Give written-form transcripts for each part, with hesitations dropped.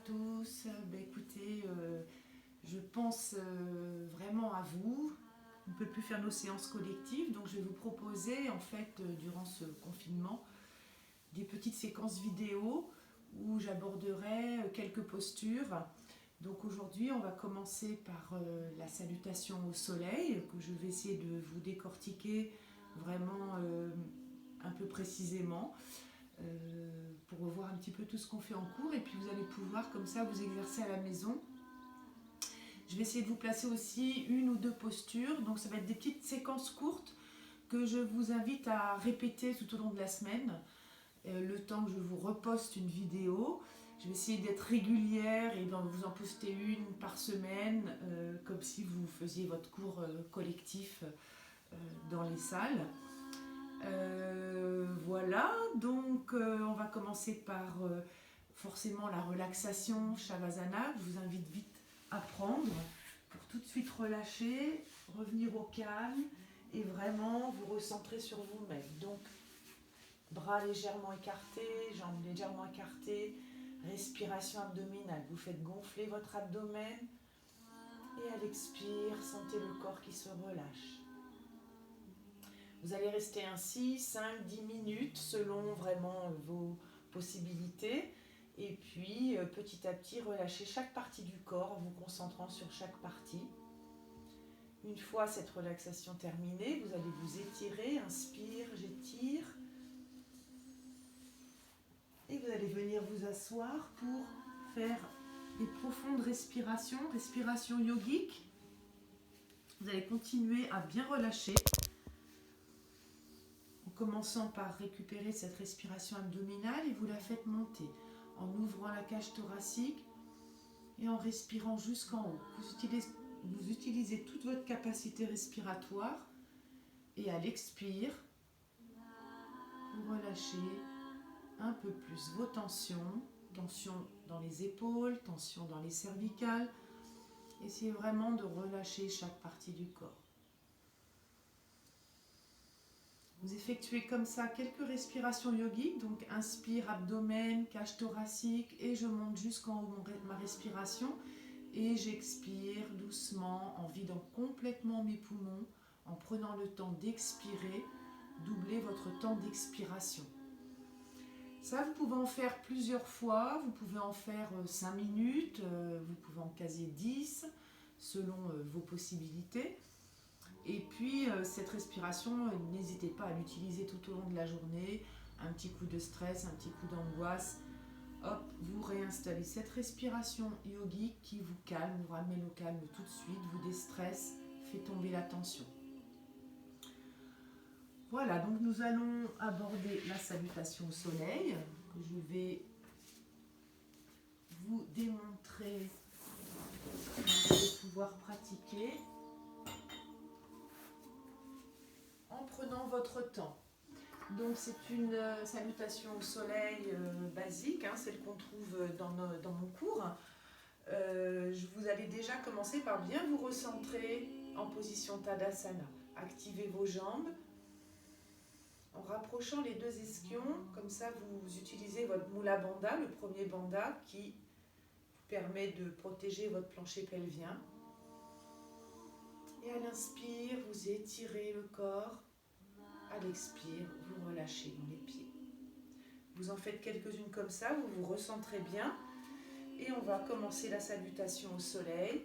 tous. Écoutez, je pense vraiment à vous. On ne peut plus faire nos séances collectives, donc je vais vous proposer en fait durant ce confinement des petites séquences vidéo où j'aborderai quelques postures. Donc aujourd'hui, on va commencer par la salutation au soleil, que je vais essayer de vous décortiquer vraiment un peu précisément pour revoir un petit peu tout ce qu'on fait en cours, et puis vous allez pouvoir comme ça vous exercer à la maison. Je vais essayer de vous placer aussi une ou deux postures, donc ça va être des petites séquences courtes que je vous invite à répéter tout au long de la semaine, le temps que je vous reposte une vidéo. Je vais essayer d'être régulière et vous en poster une par semaine, comme si vous faisiez votre cours collectif dans les salles. Voilà, donc on va commencer par forcément la relaxation Shavasana. Je vous invite vite à prendre pour tout de suite relâcher, revenir au calme et vraiment vous recentrer sur vous-même. Donc bras légèrement écartés, jambes légèrement écartées, respiration abdominale. Vous faites gonfler votre abdomen et à l'expire, sentez le corps qui se relâche. Vous allez rester ainsi 5-10 minutes selon vraiment vos possibilités. Et puis petit à petit, relâchez chaque partie du corps en vous concentrant sur chaque partie. Une fois cette relaxation terminée, vous allez vous étirer. Inspire, j'étire. Et vous allez venir vous asseoir pour faire des profondes respiration yogique. Vous allez continuer à bien relâcher, en commençant par récupérer cette respiration abdominale et vous la faites monter en ouvrant la cage thoracique et en respirant jusqu'en haut. Vous utilisez toute votre capacité respiratoire et à l'expire, vous relâchez un peu plus vos tensions, tension dans les épaules, tension dans les cervicales. Essayez vraiment de relâcher chaque partie du corps. Vous effectuez comme ça quelques respirations yogiques, donc inspire, abdomen, cage thoracique, et je monte jusqu'en haut ma respiration, et j'expire doucement en vidant complètement mes poumons, en prenant le temps d'expirer. Doublez votre temps d'expiration. Ça, vous pouvez en faire plusieurs fois, vous pouvez en faire 5 minutes, vous pouvez en caser 10, selon vos possibilités. Et puis cette respiration, n'hésitez pas à l'utiliser tout au long de la journée. Un petit coup de stress, un petit coup d'angoisse, hop, vous réinstallez cette respiration yogique qui vous calme, vous ramène au calme tout de suite, vous déstresse, fait tomber la tension. Voilà, donc nous allons aborder la salutation au soleil, que je vais vous démontrer, que vous allez pouvoir pratiquer en prenant votre temps. Donc c'est une salutation au soleil basique, celle qu'on trouve dans mon cours. Vous allez déjà commencer par bien vous recentrer en position Tadasana. Activez vos jambes en rapprochant les deux ischions, comme ça vous utilisez votre Mula Bandha, le premier bandha qui vous permet de protéger votre plancher pelvien. Et à l'inspire, vous étirez le corps. À l'expire, vous relâchez dans les pieds. Vous en faites quelques-unes comme ça, vous vous recentrez bien. Et on va commencer la salutation au soleil.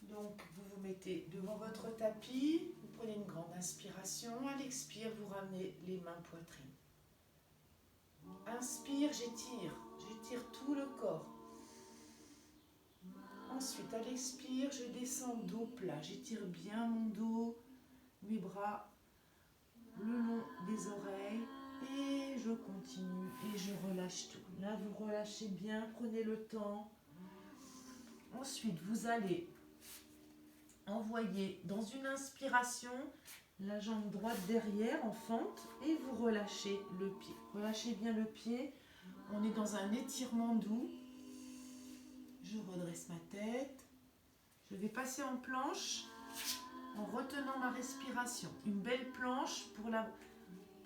Donc, vous vous mettez devant votre tapis, vous prenez une grande inspiration. À l'expire, vous ramenez les mains poitrine. Inspire, j'étire tout le corps. Ensuite, à l'expire, je descends dos plat. J'étire bien mon dos, mes bras le long des oreilles. Et je continue et je relâche tout. Là, vous relâchez bien, prenez le temps. Ensuite, vous allez envoyer dans une inspiration la jambe droite derrière en fente et vous relâchez le pied. Relâchez bien le pied. On est dans un étirement doux. Je redresse ma tête. Je vais passer en planche en retenant ma respiration. Une belle planche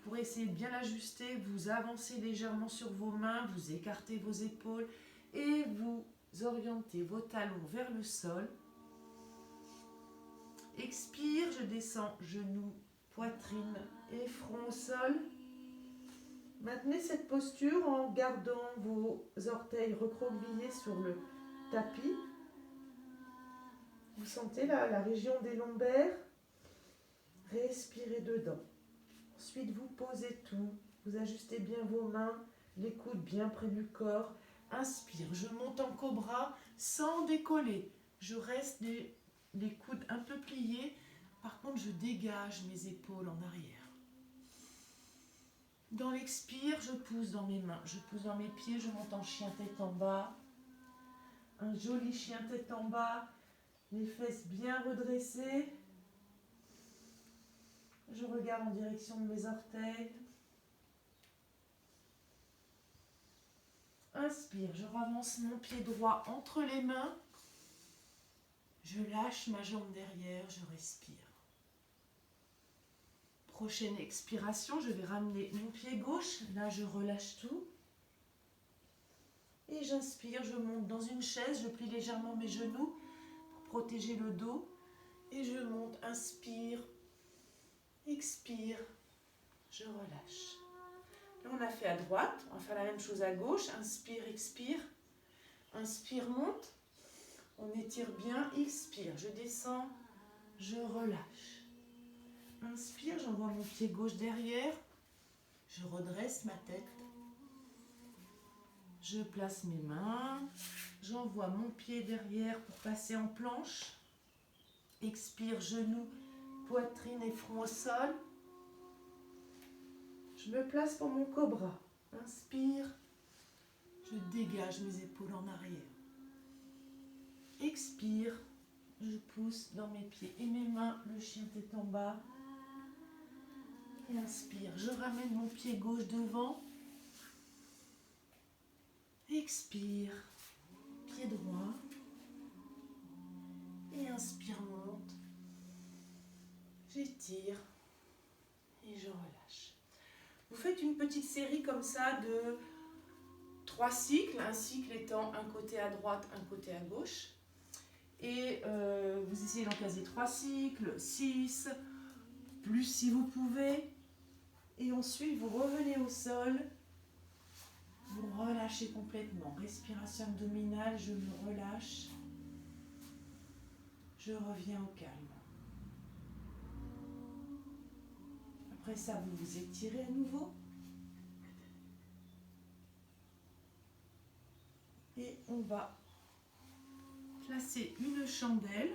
pour pour essayer de bien l'ajuster, vous avancez légèrement sur vos mains, vous écartez vos épaules et vous orientez vos talons vers le sol. Expire, je descends, genoux, poitrine et front au sol. Maintenez cette posture en gardant vos orteils recroquevillés sur le tapis. Vous sentez la région des lombaires. Respirez dedans. Ensuite, vous posez tout. Vous ajustez bien vos mains, les coudes bien près du corps. Inspire, je monte en cobra sans décoller. Je reste les coudes un peu pliés. Par contre, je dégage mes épaules en arrière. Dans l'expire, je pousse dans mes mains, je pousse dans mes pieds, je monte en chien tête en bas. Un joli chien tête en bas, les fesses bien redressées. Je regarde en direction de mes orteils. Inspire, je ravance mon pied droit entre les mains. Je lâche ma jambe derrière, je respire. Prochaine expiration, je vais ramener mon pied gauche. Là, je relâche tout. Et j'inspire, je monte dans une chaise, je plie légèrement mes genoux pour protéger le dos. Et je monte, inspire, expire, je relâche. Là, on a fait à droite, on va faire la même chose à gauche. Inspire, expire. Inspire, monte. On étire bien, expire. Je descends, je relâche. Inspire, j'envoie mon pied gauche derrière. Je redresse ma tête. Je place mes mains. J'envoie mon pied derrière pour passer en planche. Expire, genoux, poitrine et front au sol. Je me place pour mon cobra. Inspire. Je dégage mes épaules en arrière. Expire. Je pousse dans mes pieds et mes mains. Le chien tête en bas. Et inspire. Je ramène mon pied gauche devant. Expire. Pied droit. Et inspire, monte. J'étire. Et je relâche. Vous faites une petite série comme ça de 3 cycles, un cycle étant un côté à droite, un côté à gauche. Et vous essayez d'en caser 3 cycles, 6, plus si vous pouvez. Et ensuite, vous revenez au sol, vous relâchez complètement. Respiration abdominale, je me relâche. Je reviens au calme. Après ça, vous vous étirez à nouveau. Et on va placer une chandelle.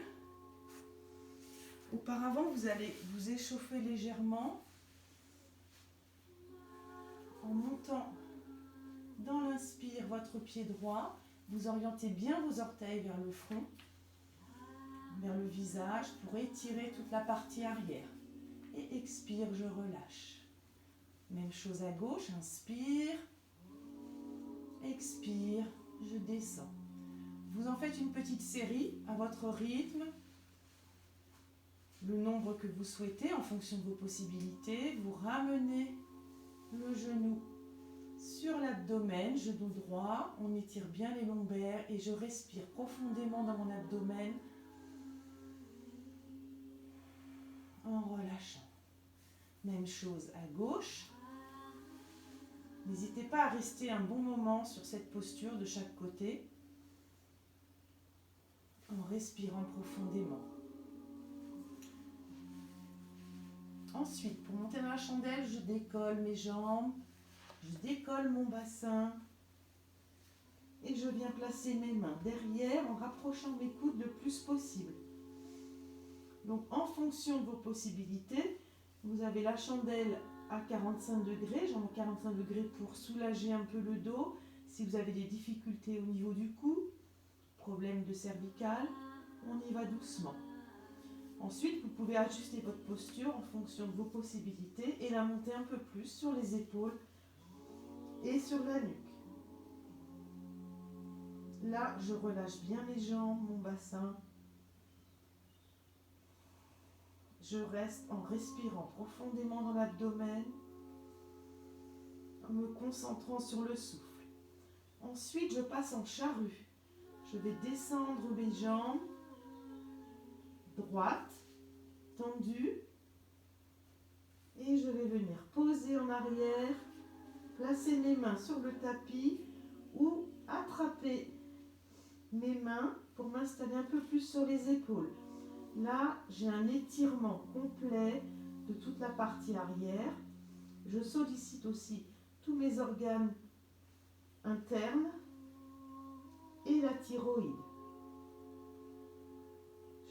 Auparavant, vous allez vous échauffer légèrement en montant dans l'inspire votre pied droit. Vous orientez bien vos orteils vers le front, vers le visage pour étirer toute la partie arrière. Et expire, je relâche. Même chose à gauche, inspire, expire, je descends. Vous en faites une petite série à votre rythme, le nombre que vous souhaitez en fonction de vos possibilités. Vous ramenez le genou sur l'abdomen, genou droit, on étire bien les lombaires et je respire profondément dans mon abdomen en relâchant. Même chose à gauche. N'hésitez pas à rester un bon moment sur cette posture de chaque côté en respirant profondément. Ensuite, pour monter dans la chandelle, je décolle mes jambes, je décolle mon bassin et je viens placer mes mains derrière en rapprochant mes coudes le plus possible. Donc, en fonction de vos possibilités, vous avez la chandelle à 45 degrés, j'en ai 45 degrés pour soulager un peu le dos. Si vous avez des difficultés au niveau du cou, problème de cervical, on y va doucement. Ensuite, vous pouvez ajuster votre posture en fonction de vos possibilités et la monter un peu plus sur les épaules et sur la nuque. Là, je relâche bien les jambes, mon bassin. Je reste en respirant profondément dans l'abdomen. en me concentrant sur le souffle. Ensuite, je passe en charrue. Je vais descendre mes jambes, droites, tendues. Et je vais venir poser en arrière, placer mes mains sur le tapis ou attraper mes mains pour m'installer un peu plus sur les épaules. Là, j'ai un étirement complet de toute la partie arrière. Je sollicite aussi tous mes organes internes et la thyroïde.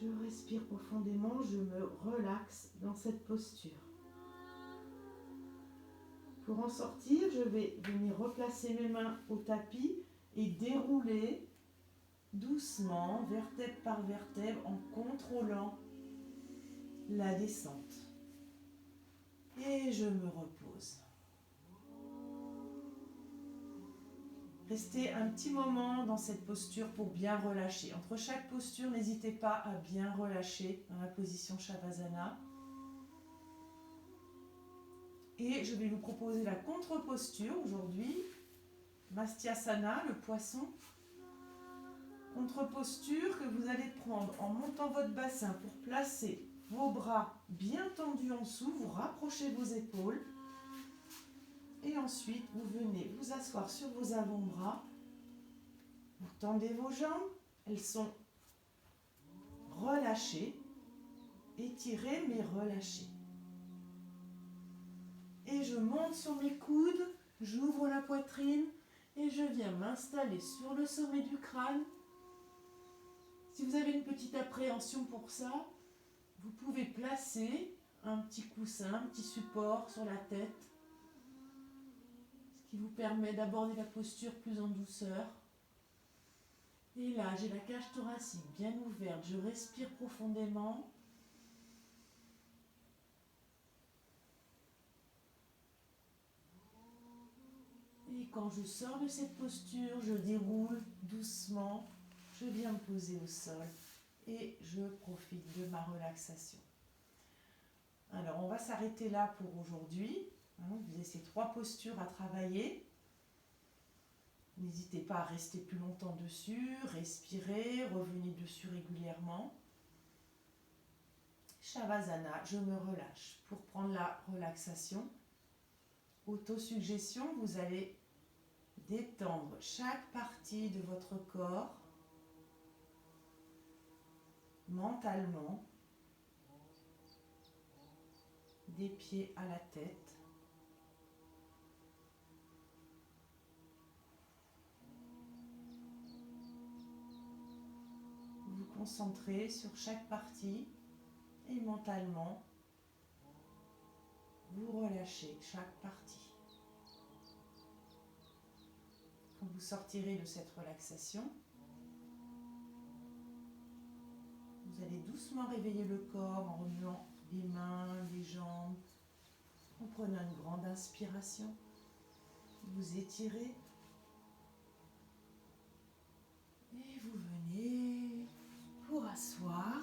Je respire profondément, je me relaxe dans cette posture. Pour en sortir, je vais venir replacer mes mains au tapis et dérouler doucement, vertèbre par vertèbre, en contrôlant la descente. Et je me repose. Restez un petit moment dans cette posture pour bien relâcher. Entre chaque posture, n'hésitez pas à bien relâcher dans la position Shavasana. Et je vais vous proposer la contre-posture aujourd'hui. Mastyasana, le poisson. Contre-posture que vous allez prendre en montant votre bassin pour placer vos bras bien tendus en dessous. Vous rapprochez vos épaules. Et ensuite, vous venez vous asseoir sur vos avant-bras. Vous tendez vos jambes. Elles sont relâchées. Étirées mais relâchées. Et je monte sur mes coudes. J'ouvre la poitrine. Et je viens m'installer sur le sommet du crâne. Si vous avez une petite appréhension pour ça, vous pouvez placer un petit coussin, un petit support sur la tête. Ce qui vous permet d'aborder la posture plus en douceur. Et là, j'ai la cage thoracique bien ouverte. Je respire profondément. Et quand je sors de cette posture, je déroule doucement. Je viens me poser au sol et je profite de ma relaxation. Alors, on va s'arrêter là pour aujourd'hui. Vous avez ces 3 postures à travailler. N'hésitez pas à rester plus longtemps dessus, respirer, revenez dessus régulièrement. Shavasana, je me relâche. Pour prendre la relaxation, autosuggestion, vous allez détendre chaque partie de votre corps mentalement, des pieds à la tête. Vous concentrez sur chaque partie et mentalement, vous relâchez chaque partie. Quand vous sortirez de cette relaxation, vous allez doucement réveiller le corps en remuant les mains, les jambes, en prenant une grande inspiration. Vous étirez et vous venez pour asseoir.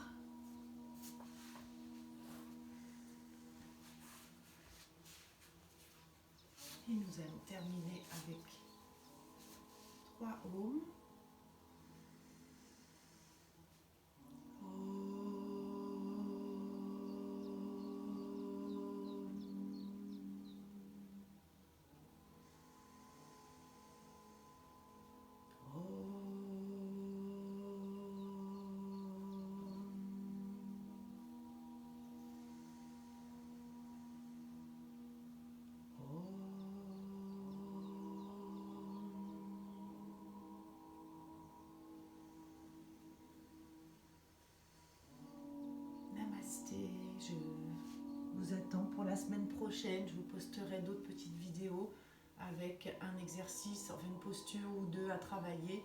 Et nous allons terminer avec 3 ohms. Je vous attends pour la semaine prochaine. Je vous posterai d'autres petites vidéos avec un exercice, enfin une posture ou 2 à travailler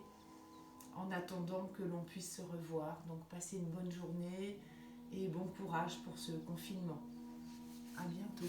en attendant que l'on puisse se revoir. Donc passez une bonne journée et bon courage pour ce confinement. À bientôt.